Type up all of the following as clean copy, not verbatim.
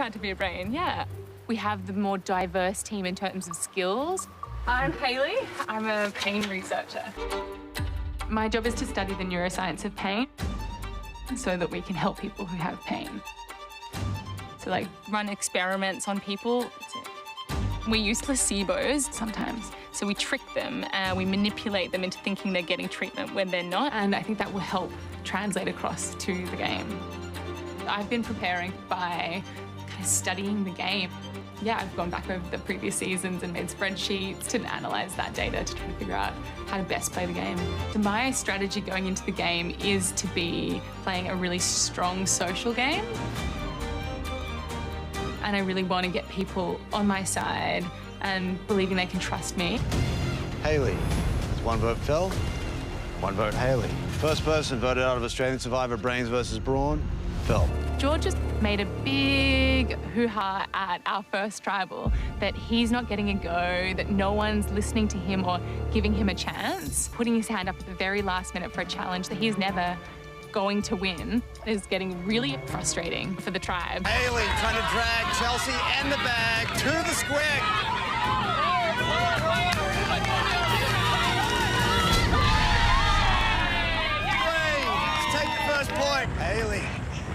proud to be a Brain, yeah. We have the more diverse team in terms of skills. I'm Hayley. I'm a pain researcher. My job is to study the neuroscience of pain so that we can help people who have pain. So, like, run experiments on people. That's it. We use placebos sometimes. So we trick them, we manipulate them into thinking they're getting treatment when they're not. And I think that will help translate across to the game. I've been preparing by kind of studying the game. Yeah, I've gone back over the previous seasons and made spreadsheets to analyse that data to try to figure out how to best play the game. So my strategy going into the game is to be playing a really strong social game. And I really want to get people on my side and believing they can trust me. Hayley. There's one vote Phil, one vote Hayley. First person voted out of Australian Survivor Brains versus Brawn, Phil. George just made a big hoo-ha at our first tribal that he's not getting a go, that no one's listening to him or giving him a chance. Putting his hand up at the very last minute for a challenge that he's never going to win is getting really frustrating for the tribe. Hayley trying to drag Chelsea and the bag to the square. Brains take the first point. Hayley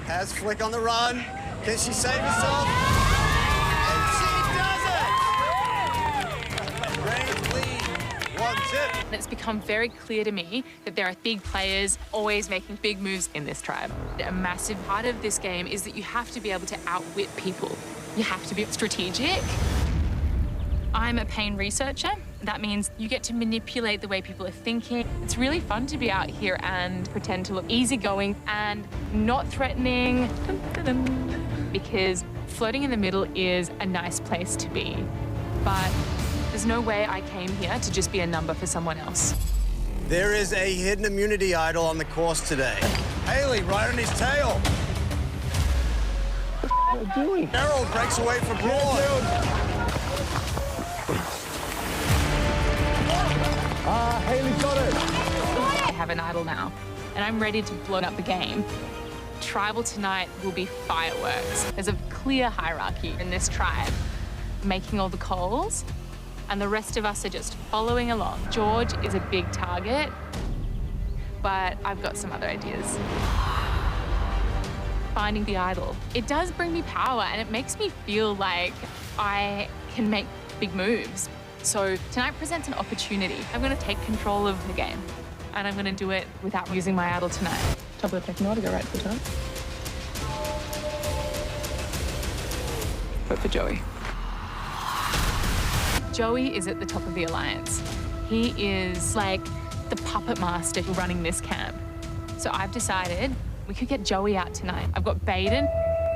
has Flick on the run. Can she save herself? And she does it! Brains lead 1-0. It's become very clear to me that there are big players always making big moves in this tribe. A massive part of this game is that you have to be able to outwit people. You have to be strategic. I'm a pain researcher. That means you get to manipulate the way people are thinking. It's really fun to be out here and pretend to look easygoing and not threatening, because floating in the middle is a nice place to be. But there's no way I came here to just be a number for someone else. There is a hidden immunity idol on the course today. Hayley right on his tail. What are you doing? Errol breaks away from Brawn. Hayley got it. I have an idol now, and I'm ready to blow up the game. Tribal tonight will be fireworks. There's a clear hierarchy in this tribe, making all the calls, and the rest of us are just following along. George is a big target, but I've got some other ideas. Finding the idol. It does bring me power, and it makes me feel like I can make big moves. So tonight presents an opportunity. I'm going to take control of the game, and I'm going to do it without using my idol tonight. Top of the pecking order, go right to the top. Vote for Joey. Joey is at the top of the alliance. He is like the puppet master running this camp. So I've decided we could get Joey out tonight. I've got Baden.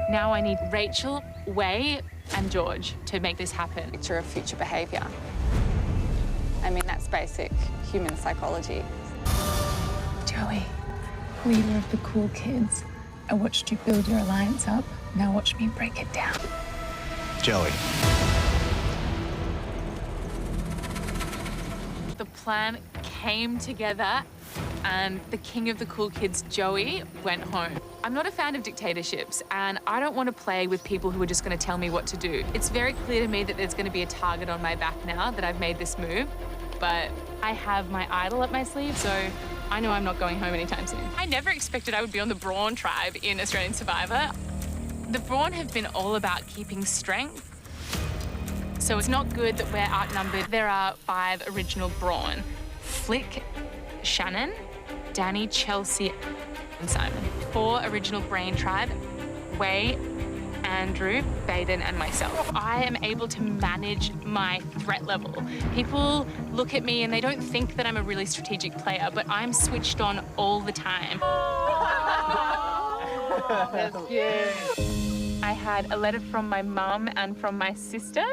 Now I need Rachel, Way, and George to make this happen. Picture of future behaviour. I mean, that's basic human psychology. Joey, leader of the cool kids. I watched you build your alliance up. Now watch me break it down. Joey. The plan came together, and the king of the cool kids, Joey, went home. I'm not a fan of dictatorships, and I don't want to play with people who are just going to tell me what to do. It's very clear to me that there's going to be a target on my back now that I've made this move, but I have my idol up my sleeve, so I know I'm not going home anytime soon. I never expected I would be on the Brawn tribe in Australian Survivor. The Brawn have been all about keeping strength, so it's not good that we're outnumbered. There are 5 original Brawn. Flick, Shannon, Danny, Chelsea, and Simon. 4 original Brain tribe, Way, Andrew, Baden, and myself. I am able to manage my threat level. People look at me and they don't think that I'm a really strategic player, but I'm switched on all the time. That's cute. I had a letter from my mum and from my sister,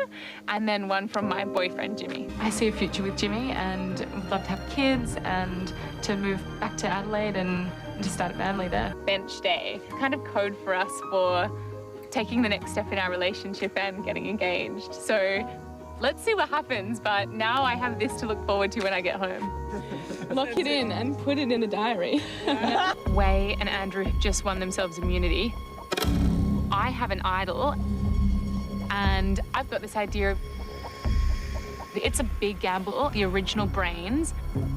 and then one from my boyfriend, Jimmy. I see a future with Jimmy and would love to have kids and to move back to Adelaide and to start a family there. Bench day, kind of code for us for taking the next step in our relationship and getting engaged. So let's see what happens, but now I have this to look forward to when I get home. Lock it in and put it in a diary. Way and Andrew have just won themselves immunity. I have an idol, And I've got this idea of it's a big gamble. The original brains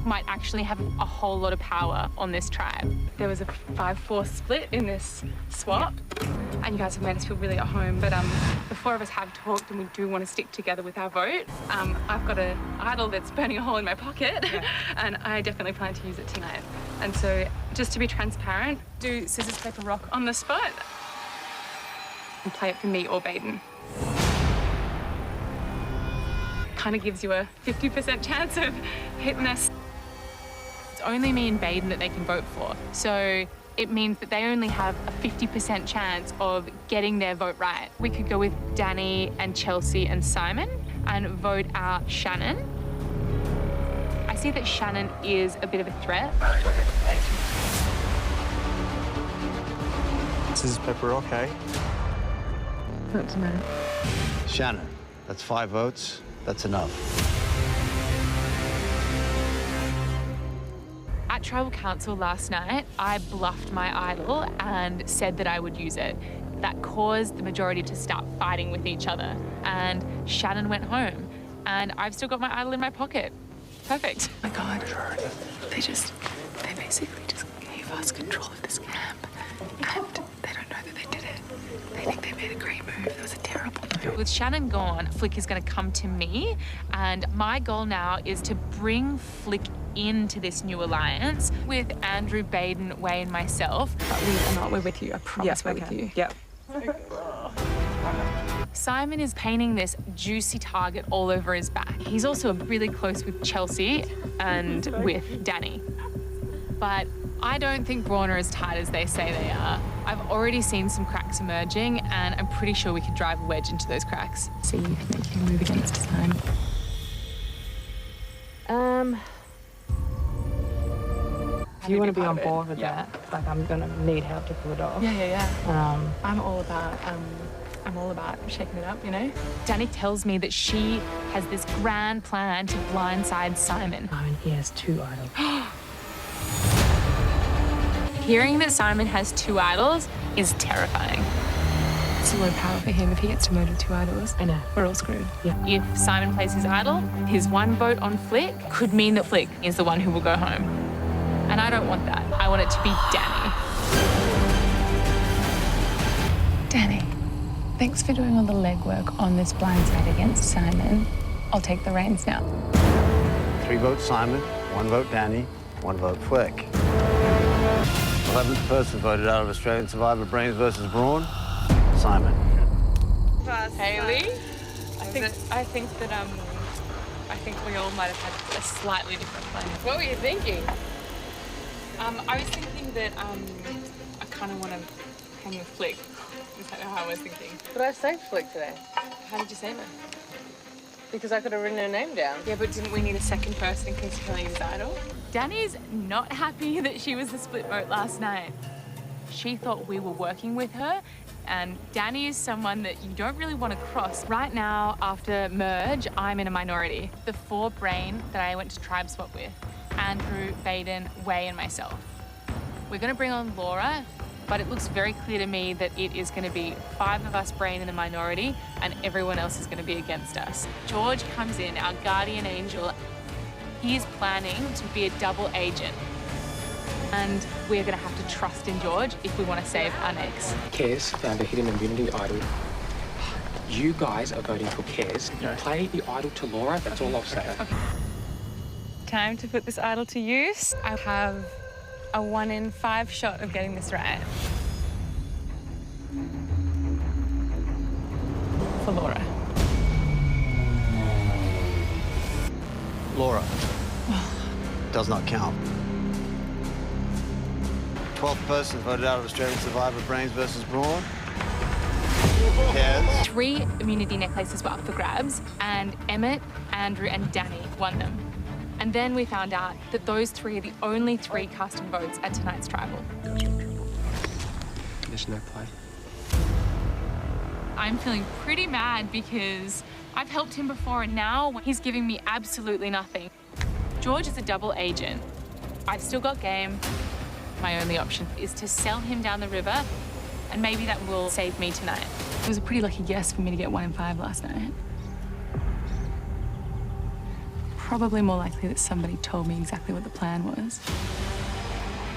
might actually have a whole lot of power on this tribe. There was a 5-4 split in this swap, and you guys have made us feel really at home. But the four of us have talked, and we do want to stick together with our vote. I've got an idol that's burning a hole in my pocket, and I definitely plan to use it tonight. And so, just to be transparent, do scissors, paper, rock on the spot, and play it for me or Baden. Kind of gives you a 50% chance of hitting us. It's only me and Baden that they can vote for. So it means that they only have a 50% chance of getting their vote right. We could go with Danny and Chelsea and Simon and vote out Shannon. I see that Shannon is a bit of a threat. Scissors, paper, rock, eh? Not tonight. Shannon, that's 5 votes. That's enough. At Tribal Council last night, I bluffed my idol and said that I would use it. That caused the majority to start fighting with each other. And Shannon went home. And I've still got my idol in my pocket. Perfect. Oh my God. They basically just gave us control of this camp. And they don't know that they did it. They think they made a great move. That was a terrible move. With Shannon gone, Flick is going to come to me, and my goal now is to bring Flick into this new alliance with Andrew, Baden, Way, and myself. But we are not. We're with you. I promise we're with you. Yep. Simon is painting this juicy target all over his back. He's also really close with Chelsea and with Danny. But I don't think Brawn are as tight as they say they are. I've already seen some cracks emerging, and I'm pretty sure we could drive a wedge into those cracks. So you can make your move against time. If you want to be on board with that, like I'm gonna need help to pull it off. Yeah. I'm all about shaking it up, you know? Danny tells me that she has this grand plan to blindside Simon. Oh, and he has 2 idols. Hearing that Simon has 2 idols is terrifying. It's a lot of power for him if he gets to murder 2 idols. I know. We're all screwed. Yeah. If Simon plays his idol, his 1 vote on Flick could mean that Flick is the one who will go home. And I don't want that. I want it to be Danny. Danny, thanks for doing all the legwork on this blindside against Simon. I'll take the reins now. 3 votes Simon, 1 vote Danny, 1 vote Flick. 11th person voted out of Australian Survivor Brains versus Brawn, Simon. Hayley? I think we all might have had a slightly different plan. What were you thinking? I was thinking that I kind of want to hang with Flick. Is that how I was thinking? But I saved Flick today How did you say that? because I could have written her name down. Yeah, but didn't we need a second person in case Kelly's idol? Danny's not happy that she was the split vote last night. She thought we were working with her, and Danny is someone that you don't really want to cross. Right now, after merge, I'm in a minority. The 4 brain that I went to tribe swap with, Andrew, Baden, Way, and myself. We're going to bring on Laura, but it looks very clear to me that it is going to be 5 of us brain in the minority, and everyone else is going to be against us. George comes in, our guardian angel. He's planning to be a double agent. And we're going to have to trust in George if we want to save our necks. Kez found a hidden immunity idol. You guys are voting for Kez. Play the idol to Laura, that's all I'll say. Okay. Time to put this idol to use. I have a 1 in 5 shot of getting this right. For Laura. Laura. Does not count. 12th person voted out of Australian Survivor Brains versus Brawn. Kez. 3 immunity necklaces were up for grabs, and Emmett, Andrew, and Danny won them. And then we found out that those 3 are the only 3 casting votes at tonight's tribal. There's no play. I'm feeling pretty mad because I've helped him before, and now he's giving me absolutely nothing. George is a double agent. I've still got game. My only option is to sell him down the river, and maybe that will save me tonight. It was a pretty lucky guess for me to get 1 in 5 last night. Probably more likely that somebody told me exactly what the plan was.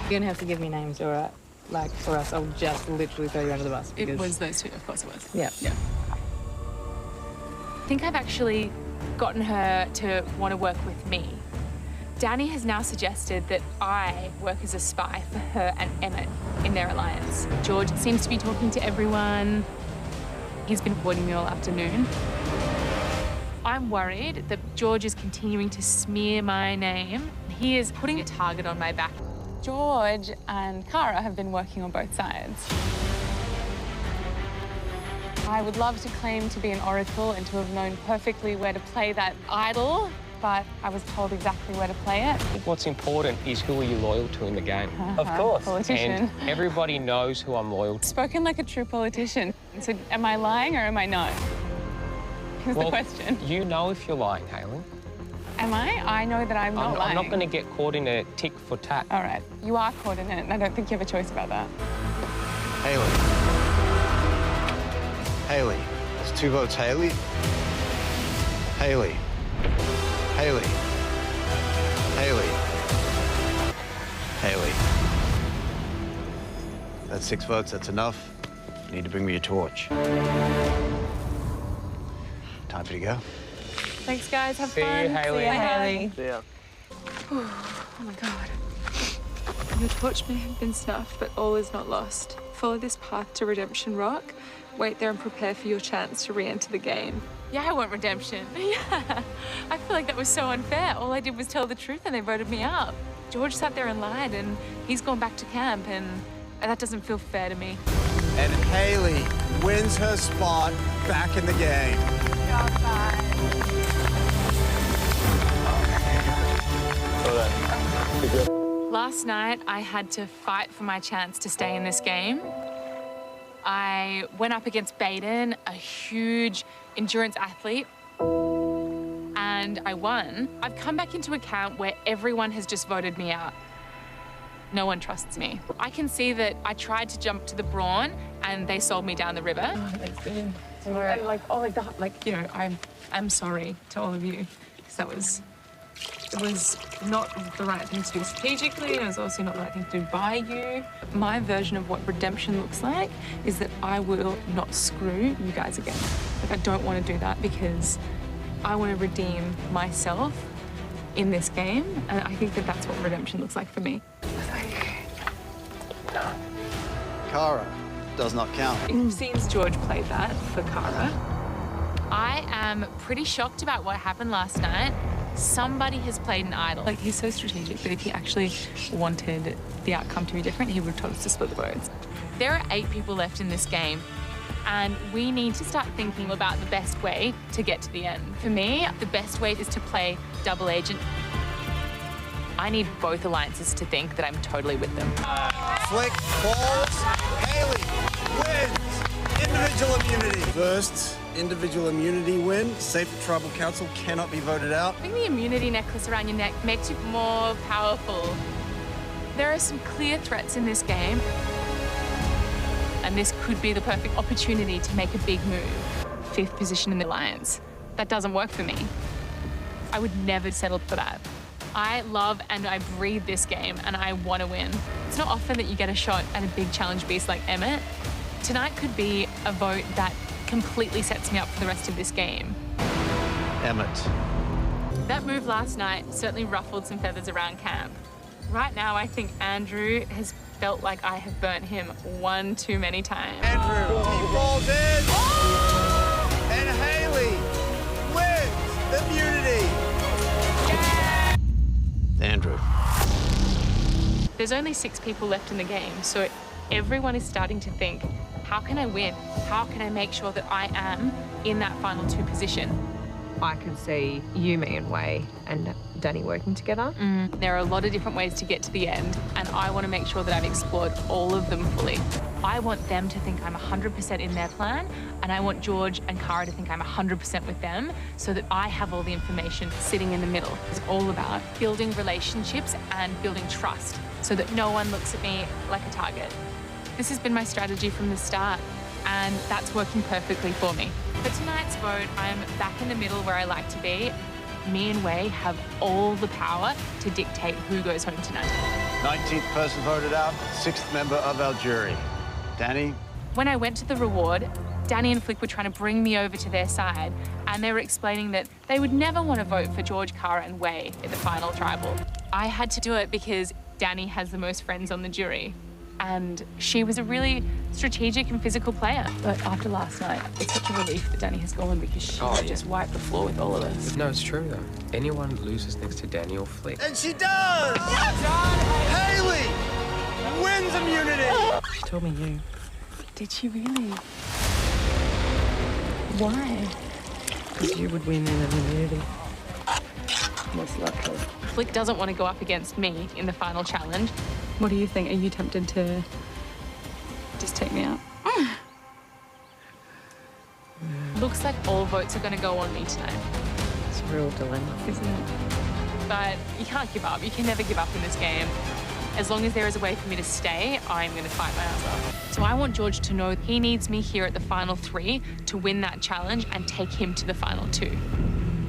You're gonna have to give me names, all right? Like, or else I'll just literally throw you under the bus. It was those two, of course it was. Yeah. Yeah. I think I've actually gotten her to want to work with me. Danny has now suggested that I work as a spy for her and Emmett in their alliance. George seems to be talking to everyone. He's been avoiding me all afternoon. I'm worried that George is continuing to smear my name. He is putting a target on my back. George and Cara have been working on both sides. I would love to claim to be an oracle and to have known perfectly where to play that idol, but I was told exactly where to play it. What's important is who are you loyal to in the game. Of course. Politician. And everybody knows who I'm loyal to. Spoken like a true politician. So am I lying or am I not? Here's the question. You know if you're lying, Hayley. Am I? I know that I'm not lying. I'm not going to get caught in a tick for tat. All right. You are caught in it, and I don't think you have a choice about that. Hayley. Hayley. That's 2 votes. Hayley. Hayley. Hayley. Hayley. Hayley. That's 6 votes. That's enough. You need to bring me a torch. Time for you to go. Thanks, guys. Have See fun. you, Hayley. See you, Hayley. Yeah. Oh my God. Your torch may have been snuffed, but all is not lost. Follow this path to Redemption Rock. Wait there and prepare for your chance to re-enter the game. Yeah, I want redemption. Yeah. I feel like that was so unfair. All I did was tell the truth and they voted me out. George sat there and lied and he's gone back to camp and that doesn't feel fair to me. And Hayley wins her spot back in the game. Last night, I had to fight for my chance to stay in this game. I went up against Baden, a huge endurance athlete, and I won. I've come back into a camp where everyone has just voted me out. No one trusts me. I can see that I tried to jump to the Brawn and they sold me down the river. I'm sorry to all of you, because it was not the right thing to do strategically, and it was also not the right thing to do by you. My version of what redemption looks like is that I will not screw you guys again. Like, I don't want to do that because I want to redeem myself in this game, and I think that that's what redemption looks like for me. Cara does not count. It seems George played that for Cara. I am pretty shocked about what happened last night. Somebody has played an idol. Like, he's so strategic that if he actually wanted the outcome to be different, he would have told us to split the votes. There are 8 people left in this game, and we need to start thinking about the best way to get to the end. For me, the best way is to play double agent. I need both alliances to think that I'm totally with them. Flick falls. Hayley wins individual immunity. First individual immunity win. Safe Tribal Council cannot be voted out. Putting the immunity necklace around your neck makes you more powerful. There are some clear threats in this game, and this could be the perfect opportunity to make a big move. 5th position in the alliance. That doesn't work for me. I would never settle for that. I love and I breathe this game, and I want to win. It's not often that you get a shot at a big challenge beast like Emmett. Tonight could be a vote that completely sets me up for the rest of this game. Emmett. That move last night certainly ruffled some feathers around camp. Right now, I think Andrew has felt like I have burnt him one too many times. Andrew, he falls in. Oh! And Hayley wins immunity. Yeah! Andrew. There's only 6 people left in the game, so everyone is starting to think, how can I win? How can I make sure that I am in that final 2 position? I could see you, me, and Wei and Danny working together. There are a lot of different ways to get to the end, and I want to make sure that I've explored all of them fully. I want them to think I'm 100% in their plan, and I want George and Cara to think I'm 100% with them, so that I have all the information sitting in the middle. It's all about building relationships and building trust, so that no one looks at me like a target. This has been my strategy from the start, and that's working perfectly for me. For tonight's vote, I'm back in the middle where I like to be. Me and Wei have all the power to dictate who goes home tonight. 19th person voted out, 6th member of our jury. Danny? When I went to the reward, Danny and Flick were trying to bring me over to their side, and they were explaining that they would never want to vote for George, Cara, and Wei at the final tribal. I had to do it because Danny has the most friends on the jury, and she was a really strategic and physical player. But after last night, it's such a relief that Danny has gone because she just wiped the floor with all of us. No, it's true, though. Anyone loses next to Danny or Flick. And she does! Hayley wins immunity! She told me you. Did she really? Why? Because you would win in an immunity. Most likely. Flick doesn't want to go up against me in the final challenge. What do you think? Are you tempted to just take me out? Looks like all votes are going to go on me tonight. It's a real dilemma. Isn't it? But you can't give up. You can never give up in this game. As long as there is a way for me to stay, I'm going to fight my ass off. So I want George to know he needs me here at the final 3 to win that challenge and take him to the final 2.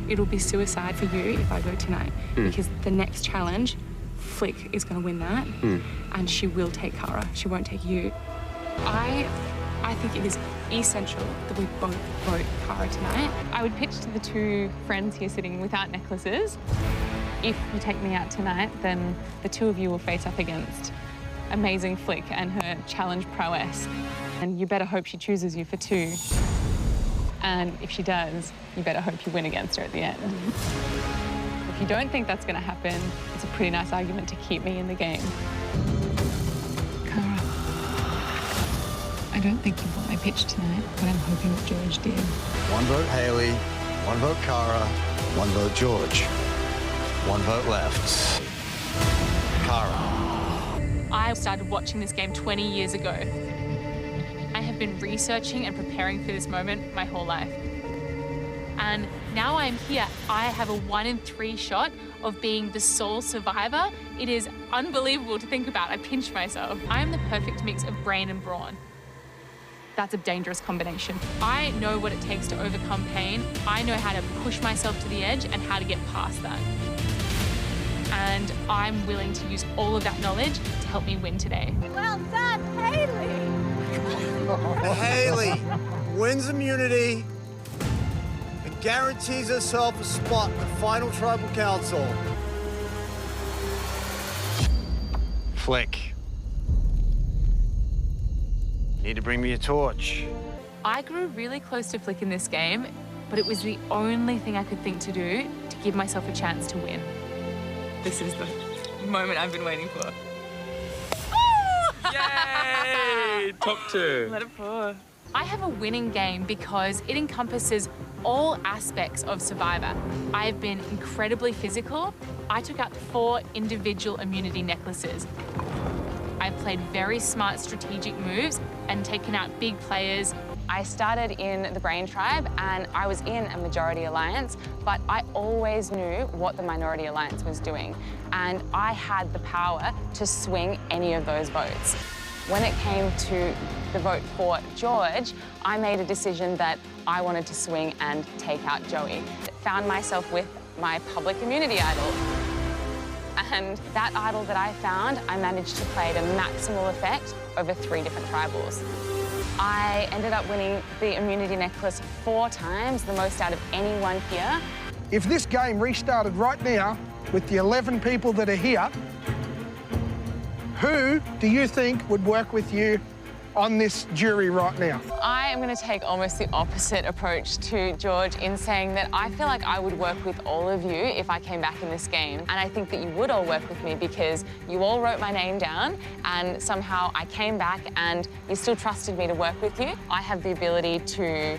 It'll be suicide for you if I go tonight because the next challenge, Flick is going to win that and she will take Cara. She won't take you. I think it is essential that we both vote Cara tonight. I would pitch to the 2 friends here sitting without necklaces. If you take me out tonight, then the 2 of you will face up against amazing Flick and her challenge prowess. And you better hope she chooses you for 2. And if she does, you better hope you win against her at the end. If you don't think that's going to happen, it's a pretty nice argument to keep me in the game. Cara, I don't think you want my pitch tonight, but I'm hoping that George did. 1 vote Hayley, 1 vote Cara, 1 vote George. 1 vote left. Cara. I started watching this game 20 years ago. I have been researching and preparing for this moment my whole life. And now I'm here. I have a 1 in 3 shot of being the sole survivor. It is unbelievable to think about. I pinch myself. I am the perfect mix of brain and brawn. That's a dangerous combination. I know what it takes to overcome pain. I know how to push myself to the edge and how to get past that. And I'm willing to use all of that knowledge to help me win today. Well done, Hayley! Hayley wins immunity and guarantees herself a spot in the final tribal council. Flick. Need to bring me a torch. I grew really close to Flick in this game, but it was the only thing I could think to do to give myself a chance to win. This is the moment I've been waiting for. Yay! Top 2. Let it pour. I have a winning game because it encompasses all aspects of Survivor. I've been incredibly physical. I took out 4 individual immunity necklaces. I've played very smart strategic moves and taken out big players. I started in the Brain tribe and I was in a majority alliance, but I always knew what the minority alliance was doing. And I had the power to swing any of those votes. When it came to the vote for George, I made a decision that I wanted to swing and take out Joey. Found myself with my public immunity idol. And that idol that I found, I managed to play to maximal effect over 3 different tribals. I ended up winning the immunity necklace 4 times, the most out of anyone here. If this game restarted right now with the 11 people that are here, who do you think would work with you on this jury right now? I am going to take almost the opposite approach to George in saying that I feel like I would work with all of you if I came back in this game. And I think that you would all work with me because you all wrote my name down and somehow I came back and you still trusted me to work with you. I have the ability to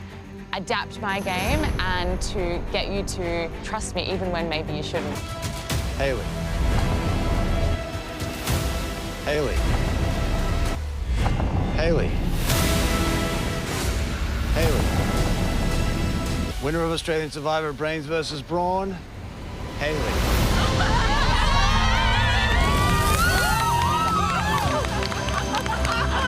adapt my game and to get you to trust me even when maybe you shouldn't. Hayley. Hayley. Hayley. Hayley. Winner of Australian Survivor Brains versus Brawn, Hayley.